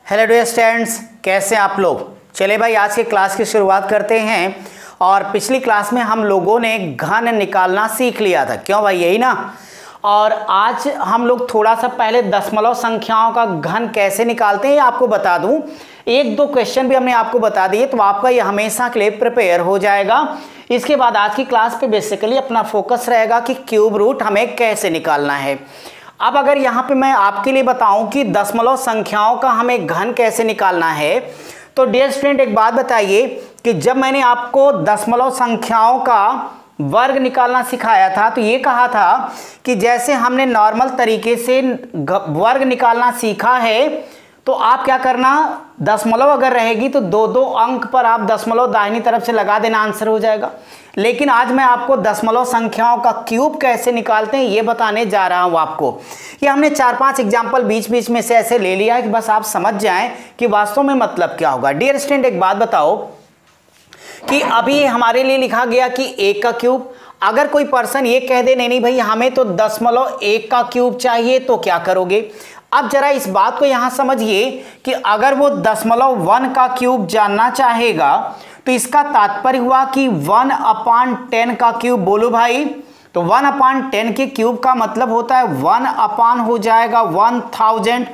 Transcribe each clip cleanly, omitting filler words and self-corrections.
Hello dear students, कैसे आप लोग। चले भाई आज के क्लास की शुरुआत करते हैं। और पिछली क्लास में हम लोगों ने घन निकालना सीख लिया था, क्यों भाई, यही ना। और आज हम लोग थोड़ा सा पहले दशमलव संख्याओं का घन कैसे निकालते हैं आपको बता दूं। एक दो क्वेश्चन भी हमने आपको बता दिए तो आपका ये हमेशा के लिए प्रिपेयर हो जाएगा। इसके बाद आज की क्लास पे बेसिकली अपना फोकस रहेगा कि क्यूब रूट हमें कैसे निकालना है। अब अगर यहाँ पे मैं आपके लिए बताऊं कि दशमलव संख्याओं का हमें घन कैसे निकालना है, तो डियर स्टूडेंट एक बात बताइए कि जब मैंने आपको दशमलव संख्याओं का वर्ग निकालना सिखाया था तो ये कहा था कि जैसे हमने नॉर्मल तरीके से वर्ग निकालना सीखा है तो आप क्या करना, दशमलव अगर रहेगी तो दो दो अंक पर आप दशमलव दाहिनी तरफ से लगा देना, आंसर हो जाएगा। लेकिन आज मैं आपको दशमलव संख्याओं का क्यूब कैसे निकालते हैं ये बताने जा रहा हूं आपको। ये हमने 4-5 एग्जाम्पल बीच बीच में से ऐसे ले लिया है कि बस आप समझ जाएं कि वास्तव में मतलब क्या होगा। डियर स्टूडेंट एक बात बताओ कि अभी हमारे लिए लिखा गया कि 1 का क्यूब। अगर कोई पर्सन ये कह दे नहीं भाई हमें तो 0.1 का क्यूब चाहिए, तो क्या करोगे। अब जरा इस बात को यहां समझिए कि अगर वो 0.1 का क्यूब जानना चाहेगा तो इसका तात्पर्य हुआ कि 1/10 का क्यूब। बोलो भाई, तो 1/10 के क्यूब का मतलब होता है 1 हो जाएगा 1000।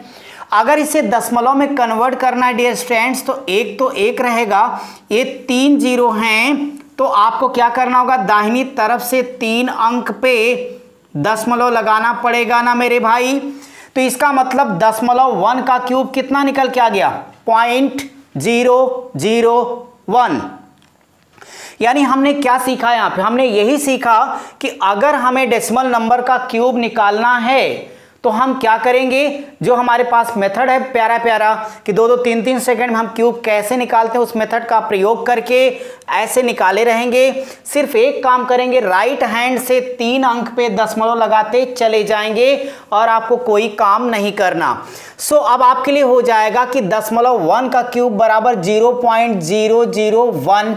अगर इसे दशमलव में कन्वर्ट करना है डियर स्टूडेंट्स तो एक रहेगा, ये 3 जीरो हैं, तो आपको क्या करना होगा, दाहिनी तरफ से 3 अंक पे दशमलव लगाना पड़ेगा ना मेरे भाई। तो इसका मतलब 0.1 का क्यूब कितना निकल के आ गया, 0.001। यानी हमने क्या सीखा यहां पे, हमने यही सीखा कि अगर हमें डेसिमल नंबर का क्यूब निकालना है तो हम क्या करेंगे, जो हमारे पास मेथड है प्यारा प्यारा कि 2-2 3-3 सेकंड में हम क्यूब कैसे निकालते हैं उस मेथड का प्रयोग करके ऐसे निकाले रहेंगे। सिर्फ एक काम करेंगे, राइट हैंड से 3 अंक पे दशमलव लगाते चले जाएंगे और आपको कोई काम नहीं करना। सो अब आपके लिए हो जाएगा कि 0.1 का क्यूब बराबर 0.001।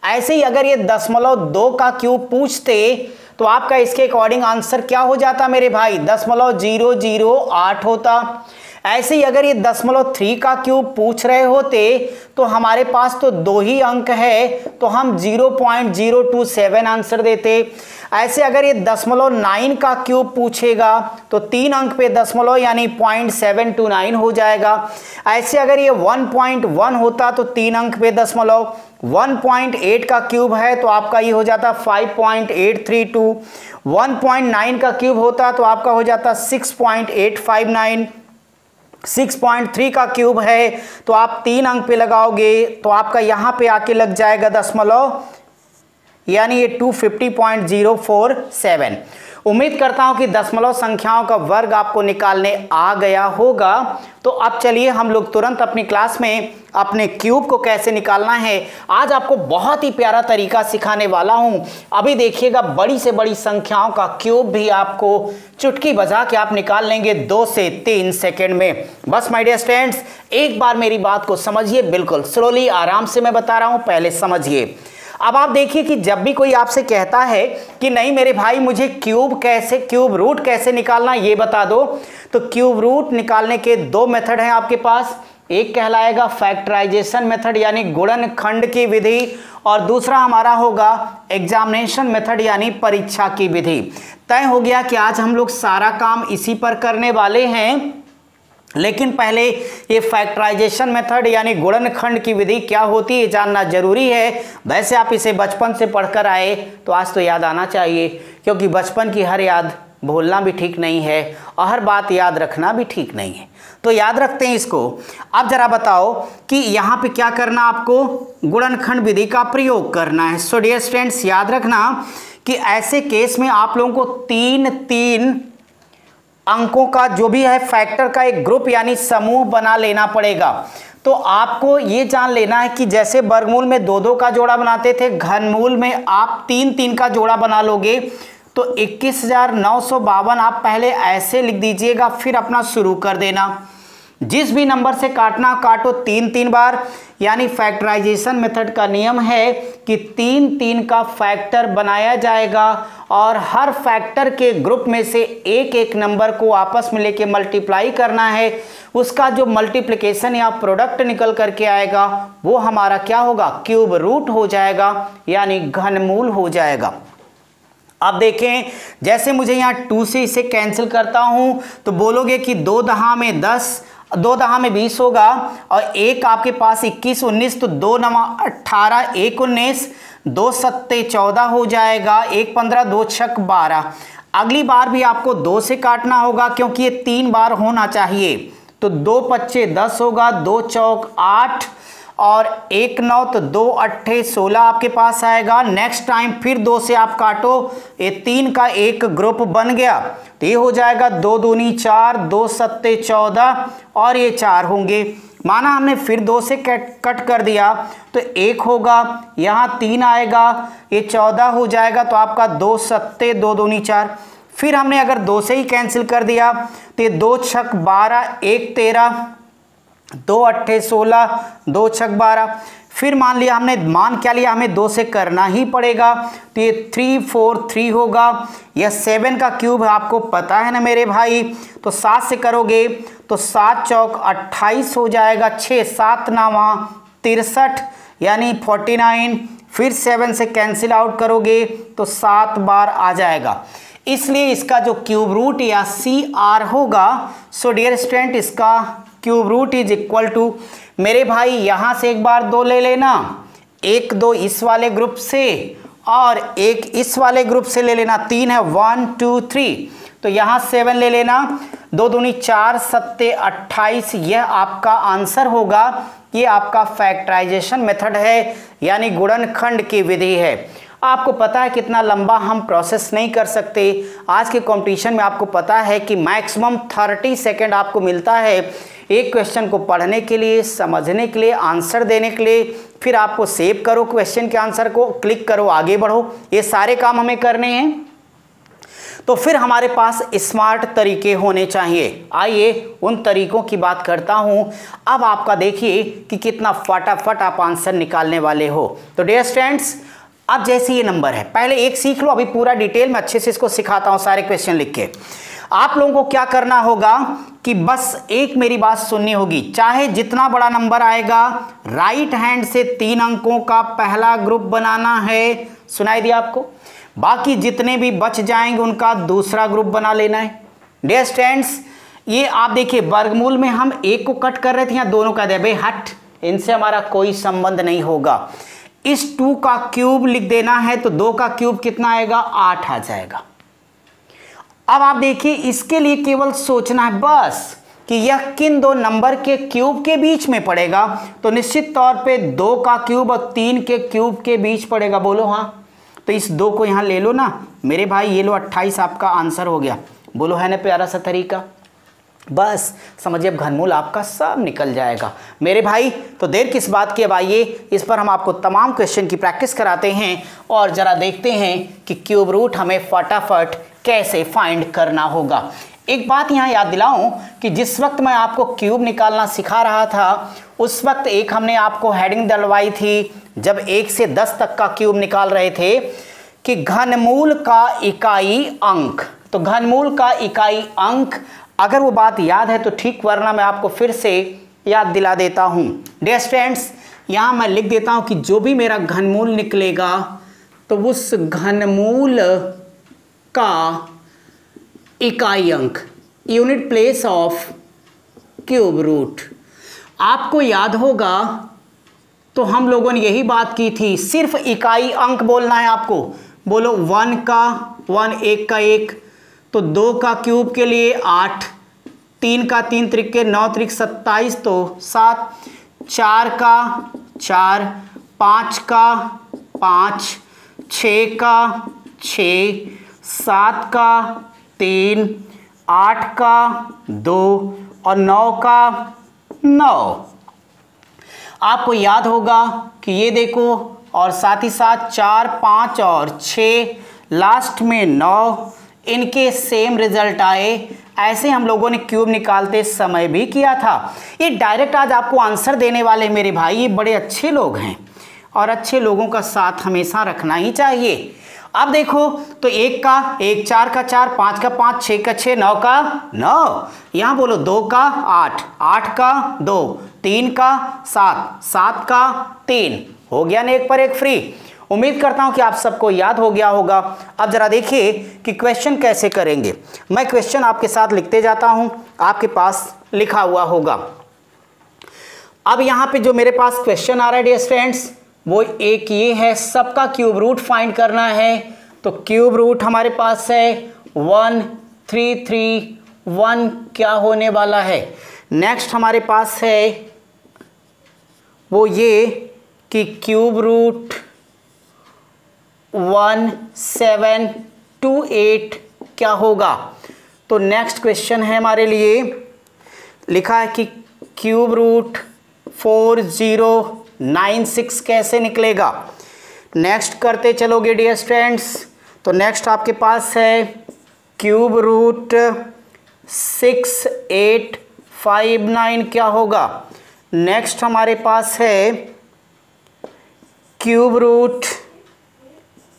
ऐसे ही अगर ये 0.2 का क्यूब पूछते तो आपका इसके अकॉर्डिंग आंसर क्या हो जाता मेरे भाई, 0.008 होता। ऐसे ही अगर ये 0.3 का क्यूब पूछ रहे होते तो हमारे पास तो 2 ही अंक है तो हम 0.027 आंसर देते। ऐसे अगर ये 0.9 का क्यूब पूछेगा तो 3 अंक पे दशमलव यानी 0.729 हो जाएगा। ऐसे अगर ये 1.1 होता तो 3 अंक पे दशमलव, 1.8 का क्यूब है तो आपका ये हो जाता 5.832, 1.9 का क्यूब होता तो आपका हो जाता 6.859, 6.3 का क्यूब है तो आप 3 अंक पे लगाओगे तो आपका यहाँ पे आके लग जाएगा दशमलव यानी ये 250.047। उम्मीद करता हूं कि दशमलव संख्याओं का वर्ग आपको निकालने आ गया होगा। तो अब चलिए हम लोग तुरंत अपनी क्लास में अपने क्यूब को कैसे निकालना है आज आपको बहुत ही प्यारा तरीका सिखाने वाला हूं। अभी देखिएगा बड़ी से बड़ी संख्याओं का क्यूब भी आपको चुटकी बजा के आप निकाल लेंगे 2 से 3 सेकेंड में। बस माय डियर स्टूडेंट्स एक बार मेरी बात को समझिए, बिल्कुल स्लोली आराम से मैं बता रहा हूं, पहले समझिए। अब आप देखिए कि जब भी कोई आपसे कहता है कि नहीं मेरे भाई मुझे क्यूब रूट कैसे निकालना ये बता दो, तो क्यूब रूट निकालने के 2 मेथड हैं आपके पास। एक कहलाएगा फैक्टराइजेशन मेथड यानी गुणनखंड की विधि, और दूसरा हमारा होगा एग्जामिनेशन मेथड यानी परीक्षा की विधि। तय हो गया कि आज हम लोग सारा काम इसी पर करने वाले हैं। लेकिन पहले ये फैक्टराइजेशन मेथड यानी गुणनखंड की विधि क्या होती है जानना जरूरी है। वैसे आप इसे बचपन से पढ़कर आए तो आज तो याद आना चाहिए, क्योंकि बचपन की हर याद भूलना भी ठीक नहीं है और हर बात याद रखना भी ठीक नहीं है। तो याद रखते हैं इसको। अब जरा बताओ कि यहाँ पे क्या करना, आपको गुणनखंड विधि का प्रयोग करना है। सो डियर स्टूडेंट्स याद रखना कि ऐसे केस में आप लोगों को 3-3 अंकों का जो भी है फैक्टर का एक ग्रुप यानी समूह बना लेना पड़ेगा। तो आपको ये जान लेना है कि जैसे वर्गमूल में 2-2 का जोड़ा बनाते थे, घनमूल में आप 3-3 का जोड़ा बना लोगे। तो 21,952 आप पहले ऐसे लिख दीजिएगा, फिर अपना शुरू कर देना। जिस भी नंबर से काटना काटो 3 बार, यानी फैक्टराइजेशन मेथड का नियम है कि 3 का फैक्टर बनाया जाएगा और हर फैक्टर के ग्रुप में से एक नंबर को आपस में लेके मल्टीप्लाई करना है। उसका जो मल्टीप्लिकेशन या प्रोडक्ट निकल करके आएगा वो हमारा क्या होगा, क्यूब रूट हो जाएगा, यानी घनमूल हो जाएगा। अब देखें, जैसे मुझे यहाँ 2 से इसे कैंसिल करता हूँ तो बोलोगे कि 2 दहा में 10, 2 दहा में 20 होगा और एक आपके पास 21 19, तो 2 नवा 18, 1 19, 2 सत्ते 14 हो जाएगा, 1 15, 2 छक 12। अगली बार भी आपको 2 से काटना होगा क्योंकि ये 3 बार होना चाहिए, तो 2 पच्चे 10 होगा, 2 चौक 8 और 1 9, तो 2 अट्ठे 16 आपके पास आएगा। नेक्स्ट टाइम फिर 2 से आप काटो, ये 3 का एक ग्रुप बन गया, तो ये हो जाएगा 2 दूनी 4, 2 सत्ते 14 और ये 4 होंगे। माना हमने फिर 2 से कट कर दिया तो 1 होगा, यहाँ 3 आएगा, ये 14 हो जाएगा, तो आपका 2 सत्ते 2 दूनी 4। फिर हमने अगर 2 से ही कैंसिल कर दिया तो ये 2 छक 12, 1 13, 2 अट्ठे 16, 2 छक 12। फिर मान लिया हमने, मान क्या लिया, हमें 2 से करना ही पड़ेगा, तो ये 3 4 3 होगा। यह 7 का क्यूब आपको पता है ना मेरे भाई, तो 7 से करोगे तो 7 चौक 28 हो जाएगा, 6 7 नावा 63 यानी 49। फिर 7 से कैंसिल आउट करोगे तो 7 बार आ जाएगा, इसलिए इसका जो क्यूब रूट या CR होगा, सो डियर स्टूडेंट इसका cube root is equal to, मेरे भाई यहां से एक बार 2 ले लेना, 1 2 इस वाले ग्रुप से और 1 इस वाले ग्रुप से ले लेना, 3 है 1 2 3, तो यहां 7 ले लेना, 2 दूनी 4 सत्ते 28, यह आपका आंसर होगा। ये आपका फैक्टराइजेशन मेथड है, यानी गुणनखंड की विधि है। आपको पता है कितना लंबा हम प्रोसेस नहीं कर सकते। आज के कंपटीशन में आपको पता है कि मैक्सिमम 30 सेकंड आपको मिलता है एक क्वेश्चन को पढ़ने के लिए, समझने के लिए, आंसर देने के लिए। फिर आपको सेव करो क्वेश्चन के आंसर को, क्लिक करो, आगे बढ़ो, ये सारे काम हमें करने हैं। तो फिर हमारे पास स्मार्ट तरीके होने चाहिए। आइए उन तरीकों की बात करता हूं। अब आपका देखिए कि कितना फटाफट आप आंसर निकालने वाले हो। तो डियर स्टूडेंट्स, अब जैसे ये नंबर है, पहले एक सीख लो, अभी पूरा डिटेल में अच्छे से इसको सिखाता हूं सारे क्वेश्चन लिख के। आप लोगों को क्या करना होगा कि बस एक मेरी बात सुननी होगी, चाहे जितना बड़ा नंबर आएगा राइट हैंड से 3 अंकों का पहला ग्रुप बनाना है, सुनाई दिया आपको, बाकी जितने भी बच जाएंगे उनका दूसरा ग्रुप बना लेना है। डियर स्टूडेंट्स, ये आप देखिए वर्गमूल में हम 1 को कट कर रहे थे, यहाँ दोनों का दे भाई हट, इनसे हमारा कोई संबंध नहीं होगा। इस 2 का क्यूब लिख देना है तो 2 का क्यूब कितना आएगा, 8 आ जाएगा। अब आप देखिए इसके लिए केवल सोचना है बस कि यह किन 2 नंबर के क्यूब के बीच में पड़ेगा, तो निश्चित तौर पे 2 का क्यूब और 3 के क्यूब के बीच पड़ेगा। बोलो हाँ, तो इस 2 को यहाँ ले लो ना मेरे भाई, ये लो 28 आपका आंसर हो गया। बोलो है ना प्यारा सा तरीका, बस समझिए अब घनमूल आपका सब निकल जाएगा मेरे भाई। तो देर किस बात की, अब आइए इस पर हम आपको तमाम क्वेश्चन की प्रैक्टिस कराते हैं और जरा देखते हैं कि क्यूब रूट हमें फटाफट कैसे फाइंड करना होगा। एक बात यहाँ याद दिलाऊं कि जिस वक्त मैं आपको क्यूब निकालना सिखा रहा था उस वक्त एक हमने आपको हेडिंग डलवाई थी, जब 1 से 10 तक का क्यूब निकाल रहे थे, कि घनमूल का इकाई अंक। तो घनमूल का इकाई अंक, अगर वो बात याद है तो ठीक, वरना मैं आपको फिर से याद दिला देता हूँ। डियर स्टूडेंट्स, यहाँ मैं लिख देता हूँ कि जो भी मेरा घनमूल निकलेगा तो उस घनमूल का इकाई अंक, unit place of cube root. आपको याद होगा तो हम लोगों ने यही बात की थी, सिर्फ इकाई अंक बोलना है आपको। बोलो 1 का 1, 1 का 1, तो 2 का क्यूब के लिए 8, 3 का 3 त्रिके 9 त्रिक 27 तो 7, 4 का 4, 5 का 5, 6 का 6, 7 का 3, 8 का 2 और 9 का 9। आपको याद होगा कि ये देखो, और साथ ही साथ 4 5 और 6, लास्ट में 9, इनके सेम रिजल्ट आए। ऐसे हम लोगों ने क्यूब निकालते समय भी किया था। ये डायरेक्ट आज आपको आंसर देने वाले मेरे भाई ये बड़े अच्छे लोग हैं और अच्छे लोगों का साथ हमेशा रखना ही चाहिए। अब देखो तो 1 का 1, 4 का 4, 5 का 5, 6 का 6, 9 का 9, यहाँ बोलो 2 का 8, 8 का 2, 3 का 7, 7 का 3, हो गया ना एक पर एक फ्री। उम्मीद करता हूं कि आप सबको याद हो गया होगा। अब जरा देखिए कि क्वेश्चन कैसे करेंगे। मैं क्वेश्चन आपके साथ लिखते जाता हूं, आपके पास लिखा हुआ होगा। अब यहां पे जो मेरे पास क्वेश्चन आ रहा है डियर स्टूडेंट्स, वो एक ये है, सबका क्यूब रूट फाइंड करना है। तो क्यूब रूट हमारे पास है 1 3 3 1 क्या होने वाला है। नेक्स्ट हमारे पास है वो ये कि क्यूब रूट 1 7 2 8 क्या होगा। तो नेक्स्ट क्वेश्चन है हमारे लिए, लिखा है कि क्यूब रूट 4 0 9 6 कैसे निकलेगा। नेक्स्ट करते चलोगे डियर स्टूडेंट्स। तो नेक्स्ट आपके पास है क्यूब रूट 6 8 5 9 क्या होगा। नेक्स्ट हमारे पास है क्यूब रूट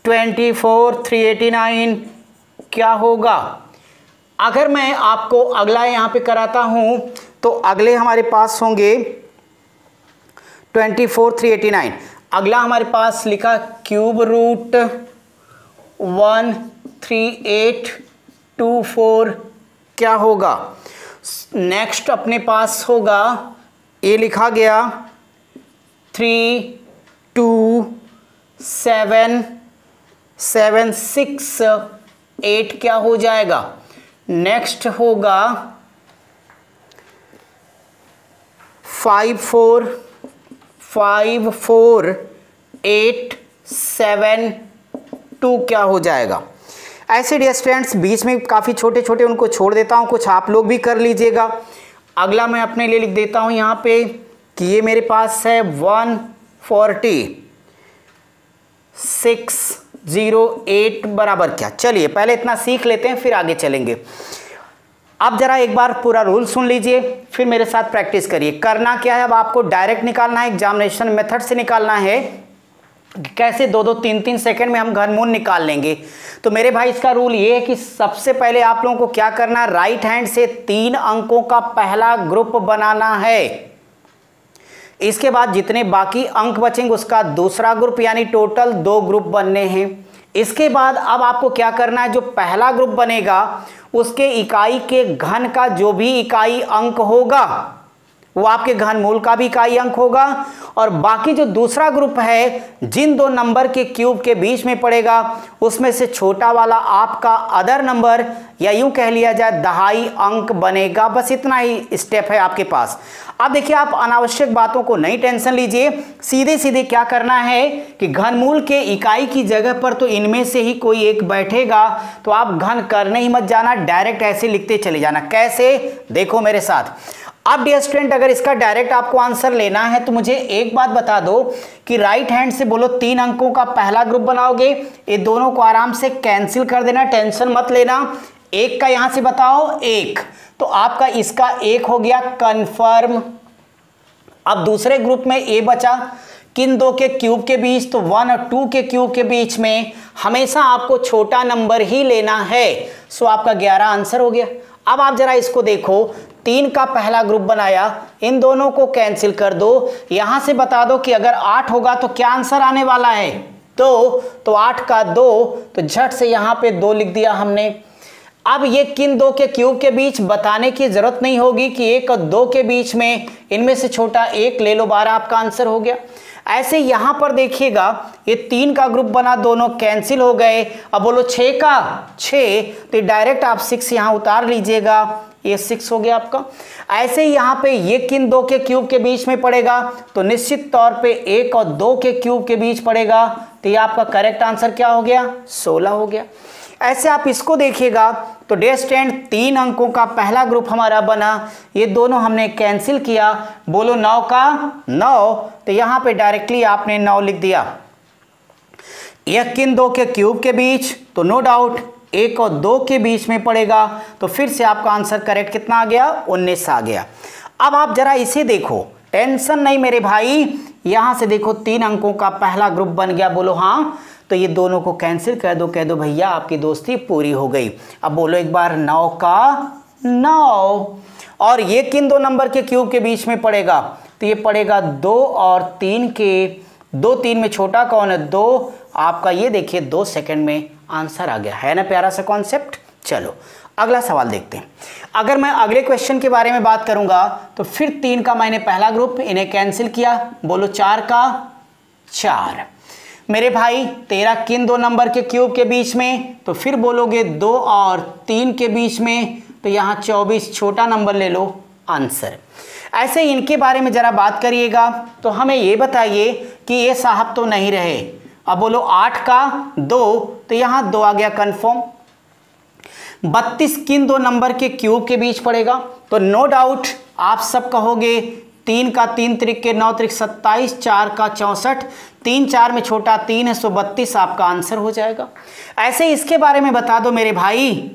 24 389 क्या होगा। अगर मैं आपको अगला यहाँ पे कराता हूँ तो अगले हमारे पास होंगे 24 389। अगला हमारे पास लिखा क्यूब रूट 1 3 8 2 4 क्या होगा। नेक्स्ट अपने पास होगा ये लिखा गया 3 2 7 7 6 8 क्या हो जाएगा। नेक्स्ट होगा 5 4 5 4 8 7 2 क्या हो जाएगा। ऐसे डियर स्टूडेंट्स बीच में काफ़ी छोटे छोटे उनको छोड़ देता हूँ, कुछ आप लोग भी कर लीजिएगा। अगला मैं अपने लिए लिख देता हूँ यहाँ पे कि ये मेरे पास है 140 608 बराबर क्या। चलिए पहले इतना सीख लेते हैं फिर आगे चलेंगे। अब जरा एक बार पूरा रूल सुन लीजिए फिर मेरे साथ प्रैक्टिस करिए। करना क्या है, अब आपको डायरेक्ट निकालना है, एग्जामिनेशन मेथड से निकालना है। कैसे 2-2 3-3 सेकंड में हम घनमूल निकाल लेंगे। तो मेरे भाई इसका रूल ये है कि सबसे पहले आप लोगों को क्या करना है, राइट हैंड से 3 अंकों का पहला ग्रुप बनाना है। इसके बाद जितने बाकी अंक बचेंगे उसका दूसरा ग्रुप, यानी टोटल 2 ग्रुप बनने हैं। इसके बाद अब आपको क्या करना है, जो पहला ग्रुप बनेगा उसके इकाई के घन का जो भी इकाई अंक होगा वो आपके घनमूल का भी इकाई अंक होगा, और बाकी जो दूसरा ग्रुप है जिन 2 नंबर के क्यूब के बीच में पड़ेगा उसमें से छोटा वाला आपका अदर नंबर, या यूं कह लिया जाए दहाई अंक बनेगा। बस इतना ही स्टेप है आपके पास। अब देखिए आप अनावश्यक बातों को नहीं टेंशन लीजिए, सीधे सीधे क्या करना है कि घनमूल के इकाई की जगह पर तो इनमें से ही कोई एक बैठेगा, तो आप घन करने ही मत जाना, डायरेक्ट ऐसे लिखते चले जाना। कैसे, देखो मेरे साथ। अब डियर स्टूडेंट अगर इसका डायरेक्ट आपको आंसर लेना है तो मुझे एक बात बता दो कि राइट हैंड से बोलो 3 अंकों का पहला ग्रुप बनाओगे, ये दोनों को आराम से कैंसिल कर देना, टेंशन मत लेना। 1 का यहां से बताओ 1, तो आपका इसका 1 हो गया कंफर्म। अब दूसरे ग्रुप में ए बचा, किन 2 के क्यूब के बीच, तो 1 और 2 के क्यूब के बीच में हमेशा आपको छोटा नंबर ही लेना है। सो आपका 11 आंसर हो गया। अब आप जरा इसको देखो, 3 का पहला ग्रुप बनाया, इन दोनों को कैंसिल कर दो। यहां से बता दो कि अगर 8 होगा तो क्या आंसर आने वाला है, 2, तो 8 का 2, तो झट से यहां पे 2 लिख दिया हमने। अब ये किन 2 के क्यूब के बीच बताने की जरूरत नहीं होगी कि 1 और 2 के बीच में, इनमें से छोटा 1 ले लो, 12 आपका आंसर हो गया। ऐसे यहां पर देखिएगा ये 3 का ग्रुप बना, दोनों कैंसिल हो गए। अब बोलो 6 का 6, तो डायरेक्ट आप 6 यहां उतार लीजिएगा, ये 6 हो गया आपका। ऐसे ही यहां पे ये किन 2 के क्यूब के बीच में पड़ेगा, तो निश्चित तौर पे 1 और 2 के क्यूब के बीच पड़ेगा, तो ये आपका करेक्ट आंसर क्या हो गया, 16 हो गया। ऐसे आप इसको देखिएगा तो डियर स्टूडेंट 3 अंकों का पहला ग्रुप हमारा बना, ये दोनों हमने कैंसिल किया। बोलो 9 का 9, तो यहां पे डायरेक्टली आपने 9 लिख दिया। यह किन 2 के क्यूब के बीच, तो नो डाउट 1 और 2 के बीच में पड़ेगा। तो फिर से आपका आंसर करेक्ट कितना आ गया, 19 आ गया। अब आप जरा इसे देखो, टेंशन नहीं मेरे भाई, यहां से देखो 3 अंकों का पहला ग्रुप बन गया, बोलो हाँ। तो ये दोनों को कैंसिल कर दो, कह दो भैया आपकी दोस्ती पूरी हो गई। अब बोलो एक बार 9 का 9। और ये किन 2 नंबर के क्यूब के बीच में पड़ेगा, तो ये पड़ेगा 2 और 3 के। 2 3 में छोटा कौन है, 2। आपका ये देखिए 2 सेकंड में आंसर आ गया, है ना प्यारा सा कॉन्सेप्ट। चलो अगला सवाल देखते हैं। अगर मैं अगले क्वेश्चन के बारे में बात करूंगा तो फिर 3 का मैंने पहला ग्रुप, इन्हें कैंसिल किया, बोलो 4 का 4। मेरे भाई 13 किन 2 नंबर के क्यूब के बीच में, तो फिर बोलोगे 2 और 3 के बीच में, तो यहाँ 24 छोटा नंबर ले लो आंसर। ऐसे इनके बारे में जरा बात करिएगा, तो हमें ये बताइए कि ये साहब तो नहीं रहे। अब बोलो 8 का 2, तो यहाँ 2 आ गया कंफर्म। 32 किन 2 नंबर के क्यूब के बीच पड़ेगा, तो नो डाउट आप सब कहोगे 3 का 3 त्रिक 9 त्रिक 27, 4 का 64, 3 4 में छोटा 3 है, 132 आपका आंसर हो जाएगा। ऐसे इसके बारे में बता दो मेरे भाई,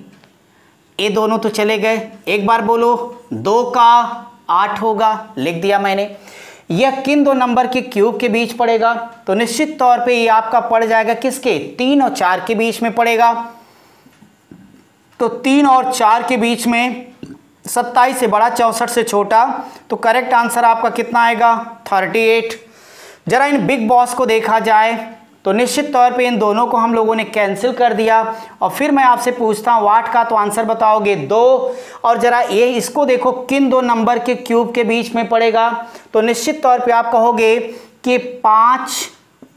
ये दोनों तो चले गए, एक बार बोलो 2 का 8 होगा, लिख दिया मैंने। यह किन 2 नंबर के क्यूब के बीच पड़ेगा, तो निश्चित तौर पे ये आपका पड़ जाएगा किसके, 3 और 4 के बीच में पड़ेगा। तो 3 और 4 के बीच में 27 से बड़ा 64 से छोटा, तो करेक्ट आंसर आपका कितना आएगा, 38। जरा इन बिग बॉस को देखा जाए तो निश्चित तौर पे इन दोनों को हम लोगों ने कैंसिल कर दिया। और फिर मैं आपसे पूछता हूँ 8 का, तो आंसर बताओगे 2। और जरा ये इसको देखो किन 2 नंबर के क्यूब के बीच में पड़ेगा, तो निश्चित तौर पे आप कहोगे कि 5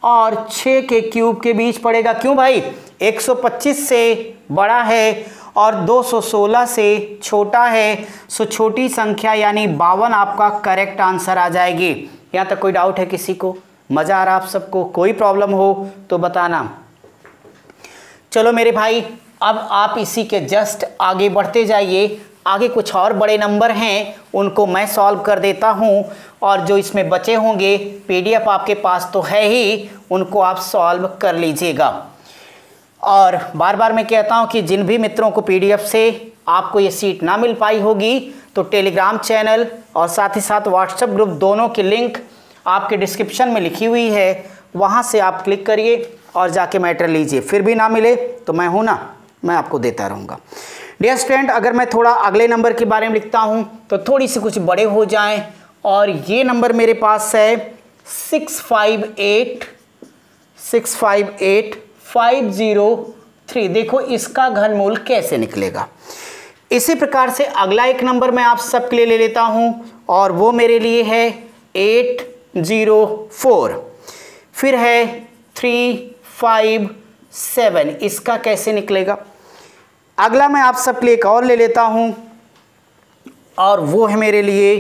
और 6 के क्यूब के बीच पड़ेगा। क्यों भाई, 125 से बड़ा है और 216 से छोटा है, सो छोटी संख्या यानी 52 आपका करेक्ट आंसर आ जाएगी। यहाँ तक कोई डाउट है किसी को, मज़ा आ रहा आप सबको, कोई प्रॉब्लम हो तो बताना। चलो मेरे भाई अब आप इसी के जस्ट आगे बढ़ते जाइए, आगे कुछ और बड़े नंबर हैं उनको मैं सॉल्व कर देता हूँ, और जो इसमें बचे होंगे पीडीएफ आपके पास तो है ही, उनको आप सॉल्व कर लीजिएगा। और बार बार मैं कहता हूं कि जिन भी मित्रों को पीडीएफ से आपको ये सीट ना मिल पाई होगी, तो टेलीग्राम चैनल और साथ ही साथ व्हाट्सएप ग्रुप दोनों की लिंक आपके डिस्क्रिप्शन में लिखी हुई है, वहां से आप क्लिक करिए और जाके मैटर लीजिए। फिर भी ना मिले तो मैं हूं ना, मैं आपको देता रहूँगा। डियर स्टूडेंट, अगर मैं थोड़ा अगले नंबर के बारे में लिखता हूँ तो थोड़ी सी कुछ बड़े हो जाएँ, और ये नंबर मेरे पास है 658,503। देखो इसका घनमूल कैसे निकलेगा। इसी प्रकार से अगला एक नंबर मैं आप सबके लिए ले लेता हूं, और वो मेरे लिए है 804। फिर है 357, इसका कैसे निकलेगा। अगला मैं आप सबके लिए एक और ले लेता हूं, और वो है मेरे लिए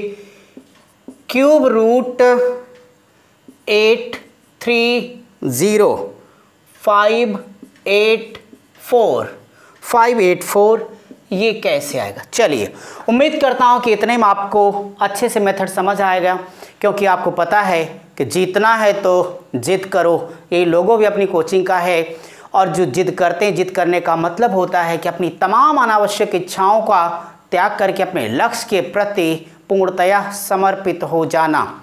क्यूब रूट 584, ये कैसे आएगा। चलिए उम्मीद करता हूँ कि इतने में आपको अच्छे से मेथड समझ आएगा, क्योंकि आपको पता है कि जीतना है तो जिद करो, यही लोगों भी अपनी कोचिंग का है। और जो जिद करते हैं, जिद करने का मतलब होता है कि अपनी तमाम अनावश्यक इच्छाओं का त्याग करके अपने लक्ष्य के प्रति पूर्णतया समर्पित हो जाना।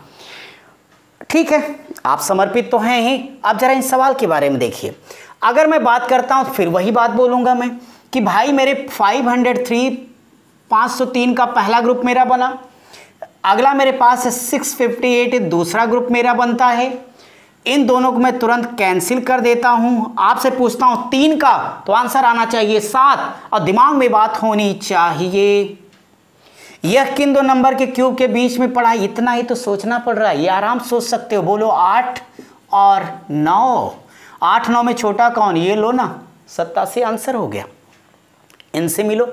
ठीक है, आप समर्पित तो हैं ही। अब जरा इन सवाल के बारे में देखिए। अगर मैं बात करता हूं तो फिर वही बात बोलूंगा मैं कि भाई मेरे 503 का पहला ग्रुप मेरा बना, अगला मेरे पास है 658 दूसरा ग्रुप मेरा बनता है। इन दोनों को मैं तुरंत कैंसिल कर देता हूं। आपसे पूछता हूं 3 का, तो आंसर आना चाहिए 7, और दिमाग में बात होनी चाहिए यह किन 2 नंबर के क्यूब के बीच में पड़ा। इतना ही तो सोचना पड़ रहा है, ये आराम सोच सकते हो। बोलो 8 और 9, 8 9 में छोटा कौन, ये लो ना, 87 आंसर हो गया। इनसे मिलो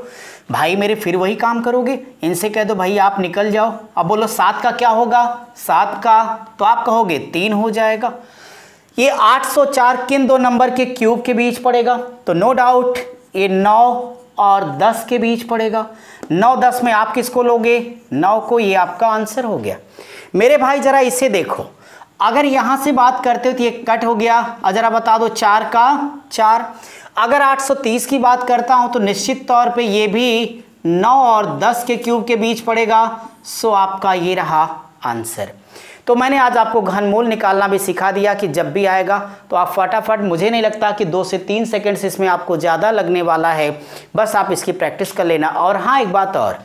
भाई मेरे, फिर वही काम करोगे, इनसे कह दो भाई आप निकल जाओ। अब बोलो 7 का क्या होगा, 7 का तो आप कहोगे 3 हो जाएगा। ये 804 किन 2 नंबर के क्यूब के बीच पड़ेगा, तो नो डाउट ये 9 और 10 के बीच पड़ेगा। 9 10 में आप किसको लोगे, 9 को, ये आपका आंसर हो गया। मेरे भाई जरा इसे देखो, अगर यहां से बात करते हो तो ये कट हो गया। और जरा बता दो 4 का 4, अगर 830 की बात करता हूं तो निश्चित तौर पे ये भी 9 और 10 के क्यूब के बीच पड़ेगा। सो आपका ये रहा आंसर। तो मैंने आज आपको घनमूल निकालना भी सिखा दिया कि जब भी आएगा तो आप फटाफट, मुझे नहीं लगता कि 2 से 3 सेकंड्स इसमें आपको ज़्यादा लगने वाला है, बस आप इसकी प्रैक्टिस कर लेना। और हाँ, एक बात और,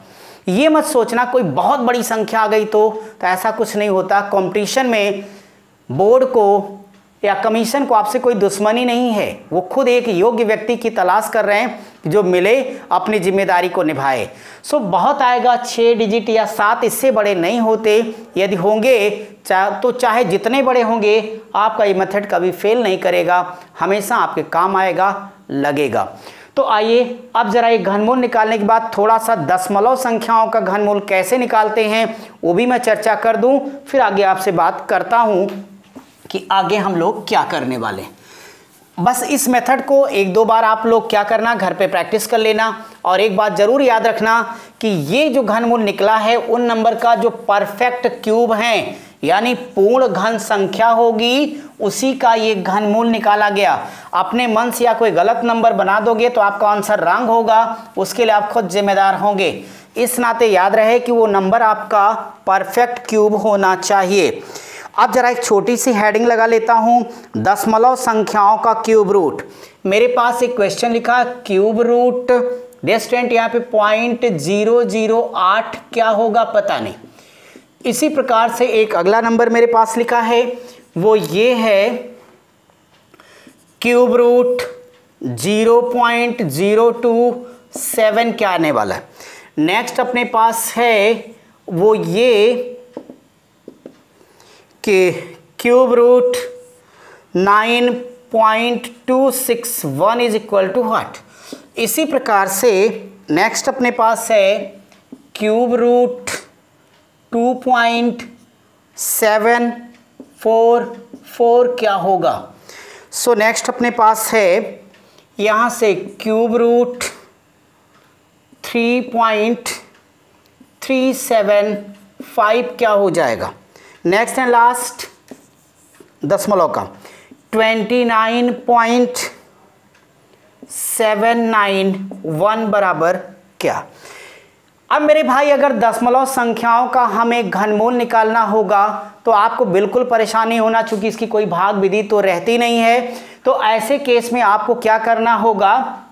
ये मत सोचना कोई बहुत बड़ी संख्या आ गई तो ऐसा कुछ नहीं होता। कंपटीशन में बोर्ड को या कमीशन को आपसे कोई दुश्मनी नहीं है, वो खुद एक योग्य व्यक्ति की तलाश कर रहे हैं जो मिले, अपनी जिम्मेदारी को निभाए। सो बहुत आएगा 6 डिजिट या 7, इससे बड़े नहीं होते। यदि होंगे तो चाहे जितने बड़े होंगे, आपका ये मेथड कभी फेल नहीं करेगा, हमेशा आपके काम आएगा, लगेगा। तो आइए अब जरा एक घनमूल निकालने के बाद थोड़ा सा दशमलव संख्याओं का घनमूल कैसे निकालते हैं वो भी मैं चर्चा कर दूं, फिर आगे आपसे बात करता हूं कि आगे हम लोग क्या करने वाले हैं। बस इस मेथड को 1-2 बार आप लोग क्या करना, घर पे प्रैक्टिस कर लेना। और एक बात जरूर याद रखना कि ये जो घनमूल निकला है उन नंबर का जो परफेक्ट क्यूब है, यानी पूर्ण घन संख्या होगी, उसी का ये घनमूल निकाला गया। अपने मन से या कोई गलत नंबर बना दोगे तो आपका आंसर रॉन्ग होगा, उसके लिए आप खुद जिम्मेदार होंगे। इस नाते याद रहे कि वो नंबर आपका परफेक्ट क्यूब होना चाहिए। अब जरा एक छोटी सी हेडिंग लगा लेता हूं, दशमलव संख्याओं का क्यूब रूट। मेरे पास एक क्वेश्चन लिखा, क्यूब रूट डिस्टेंट यहाँ पे 0.008 क्या होगा पता नहीं। इसी प्रकार से एक अगला नंबर मेरे पास लिखा है, वो ये है क्यूब रूट 0.027 क्या आने वाला है। नेक्स्ट अपने पास है वो ये कि cube root 9.261 is equal to what. इसी प्रकार से नेक्स्ट अपने पास है क्यूब रूट 2.744 क्या होगा। सो नेक्स्ट अपने पास है यहाँ से क्यूब रूट 3.375 क्या हो जाएगा। नेक्स्ट एंड लास्ट दशमलव का 29.791 बराबर क्या। अब मेरे भाई अगर दशमलव संख्याओं का हमें घनमूल निकालना होगा तो आपको बिल्कुल परेशानी होना, चूंकि इसकी कोई भाग विधि तो रहती नहीं है। तो ऐसे केस में आपको क्या करना होगा,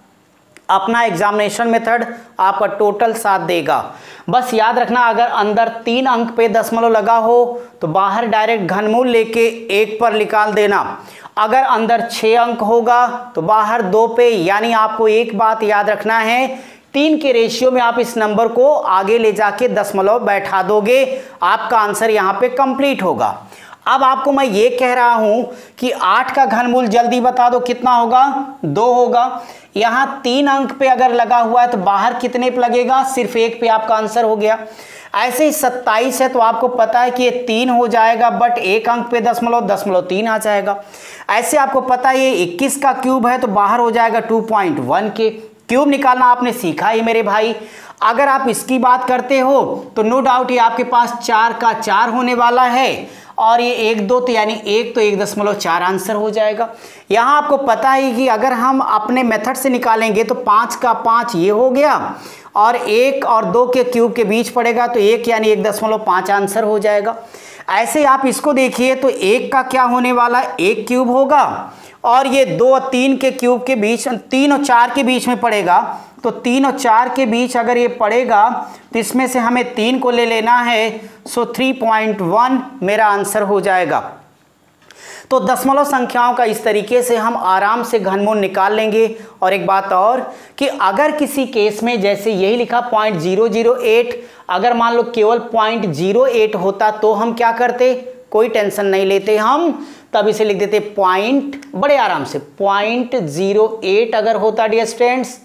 अपना एग्जामिनेशन मेथड आपका टोटल साथ देगा। बस याद रखना, अगर अंदर 3 अंक पे दशमलव लगा हो तो बाहर डायरेक्ट घनमूल लेके 1 पर निकाल देना। अगर अंदर 6 अंक होगा तो बाहर 2 पे। यानी आपको एक बात याद रखना है, 3 के रेशियो में आप इस नंबर को आगे ले जाके दशमलव बैठा दोगे, आपका आंसर यहाँ पे कंप्लीट होगा। अब आपको मैं ये कह रहा हूं कि 8 का घनमूल जल्दी बता दो कितना होगा, 2 होगा। यहां 3 अंक पे अगर लगा हुआ है तो बाहर कितने पे लगेगा, सिर्फ 1 पे आपका आंसर हो गया। ऐसे ही 27 है तो आपको पता है कि ये 3 हो जाएगा, बट 1 अंक पे दशमलव 3 आ जाएगा। ऐसे आपको पता है ये 21 का क्यूब है तो बाहर हो जाएगा 2.1 के। क्यूब निकालना आपने सीखा ही मेरे भाई। अगर आप इसकी बात करते हो तो नो डाउट ये आपके पास 4 का 4 होने वाला है, और ये 1 2 तो यानी 1 तो 1.4 आंसर हो जाएगा। यहाँ आपको पता है कि अगर हम अपने मेथड से निकालेंगे तो 5 का 5 ये हो गया, और 1 और 2 के क्यूब के बीच पड़ेगा तो 1 यानी 1.5 आंसर हो जाएगा। ऐसे आप इसको देखिए तो 1 का क्या होने वाला है, 1 क्यूब होगा, और ये 2 और 3 के क्यूब के बीच, 3 और 4 के बीच में पड़ेगा। तो 3 और 4 के बीच अगर ये पड़ेगा तो इसमें से हमें 3 को ले लेना है। सो 3.1 मेरा आंसर हो जाएगा। तो दशमलव संख्याओं का इस तरीके से हम आराम से घनमूल निकाल लेंगे। और एक बात और कि अगर किसी केस में जैसे यही लिखा 0.008, अगर मान लो केवल 0.08 होता तो हम क्या करते, कोई टेंशन नहीं लेते, हम तब इसे लिख देते पॉइंट, बड़े आराम से 0.08 अगर होता डियर स्टूडेंट्स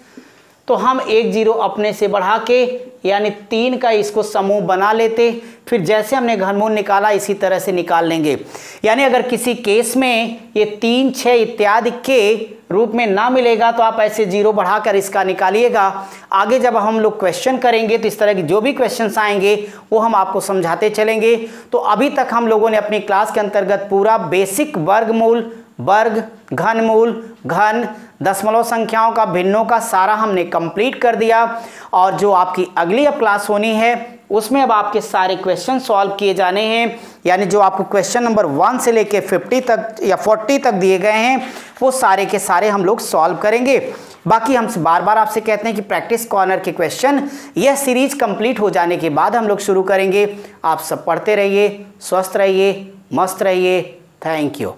तो हम 1 0 अपने से बढ़ा के यानी 3 का इसको समूह बना लेते। फिर जैसे हमने घनमूल निकाला इसी तरह से निकाल लेंगे। यानी अगर किसी केस में ये 3 6 इत्यादि के रूप में ना मिलेगा तो आप ऐसे 0 बढ़ाकर इसका निकालिएगा। आगे जब हम लोग क्वेश्चन करेंगे तो इस तरह के जो भी क्वेश्चंस आएंगे वो हम आपको समझाते चलेंगे। तो अभी तक हम लोगों ने अपनी क्लास के अंतर्गत पूरा बेसिक वर्गमूल, वर्ग, घनमूल, घन, दशमलव संख्याओं का, भिन्नों का, सारा हमने कंप्लीट कर दिया। और जो आपकी अगली अब क्लास होनी है उसमें अब आपके सारे क्वेश्चन सॉल्व किए जाने हैं, यानी जो आपको क्वेश्चन नंबर 1 से लेके 50 तक या 40 तक दिए गए हैं वो सारे के सारे हम लोग सॉल्व करेंगे। बाकी हम बार बार आपसे कहते हैं कि प्रैक्टिस कॉर्नर के क्वेश्चन यह सीरीज कंप्लीट हो जाने के बाद हम लोग शुरू करेंगे। आप सब पढ़ते रहिए, स्वस्थ रहिए, मस्त रहिए। Thank you.